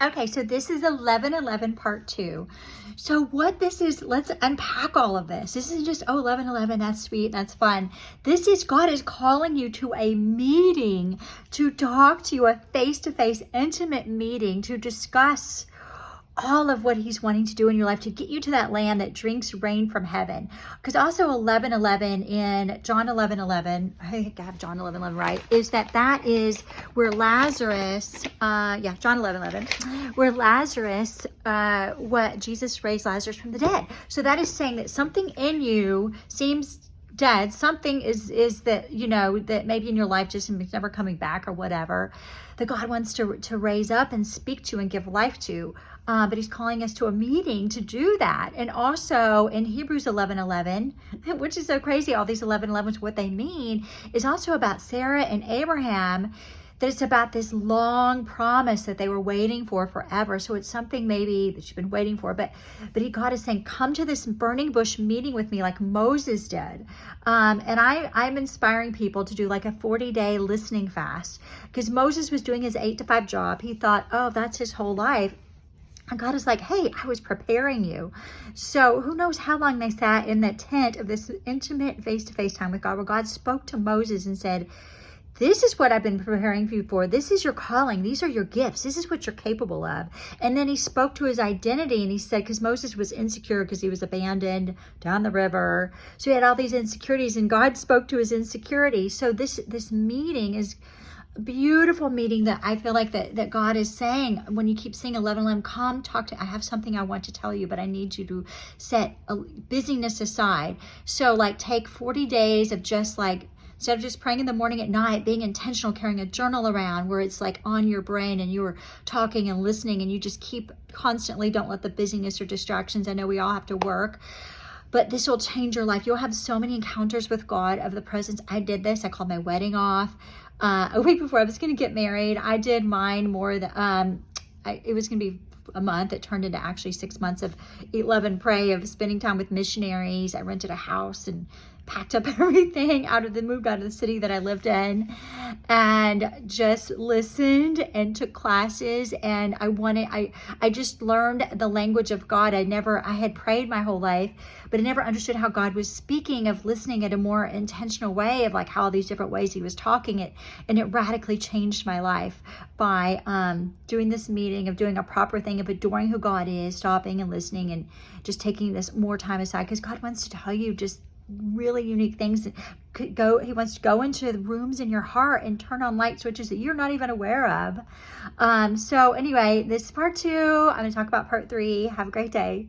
Okay, so this is 11:11 part 2. So what this is, let's unpack all of this. This isn't just, oh, 11:11, that's sweet, that's fun. This is God is calling you to a meeting, to talk to you, a face-to-face intimate meeting, to discuss all of what he's wanting to do in your life, to get you to that land that drinks rain from heaven. Because also 11:11 in John 11:11, I think I have John 11:11 right, is that is where Lazarus, John 11:11, where Lazarus, what Jesus raised Lazarus from the dead. So that is saying that something in you seems dead. Something is that, that maybe in your life just never coming back or whatever, that God wants to raise up and speak to and give life to. But he's calling us to a meeting to do that. And also in Hebrews 11:11, which is so crazy, all these 11:11s, what they mean is also about Sarah and Abraham, that it's about this long promise that they were waiting for forever. So it's something maybe that you've been waiting for, but God is saying, come to this burning bush meeting with me like Moses did. And I'm inspiring people to do like a 40-day listening fast, because Moses was doing his 8-to-5 job. He thought, oh, that's his whole life. And God is like, hey, I was preparing you. So who knows how long they sat in the tent of this intimate face-to-face time with God, where God spoke to Moses and said, this is what I've been preparing you for. This is your calling. These are your gifts. This is what you're capable of. And then he spoke to his identity, and he said, because Moses was insecure because he was abandoned down the river. So he had all these insecurities, and God spoke to his insecurity. So this meeting is beautiful meeting that I feel like that God is saying, when you keep saying 11:11, come talk to, I have something I want to tell you, but I need you to set busyness aside. So like take 40 days of just like, instead of just praying in the morning, at night, being intentional, carrying a journal around where it's like on your brain and you're talking and listening, and you just keep constantly, don't let the busyness or distractions. I know we all have to work, but this will change your life. You'll have so many encounters with God of the presence. I did this. I called my wedding off a week before I was going to get married. I did mine more than, it was going to be a month. It turned into actually 6 months of 11 pray, of spending time with missionaries. I rented a house and packed up everything, moved out of the city that I lived in, and just listened and took classes. And I just learned the language of God. I had prayed my whole life, but I never understood how God was speaking, of listening at a more intentional way, of like how all these different ways he was talking it. And it radically changed my life by doing this meeting, of doing a proper thing, of adoring who God is, stopping and listening, and just taking this more time aside, because God wants to tell you just really unique things. He wants to go into the rooms in your heart and turn on light switches that you're not even aware of. So anyway, this is part 2. I'm going to talk about part 3. Have a great day.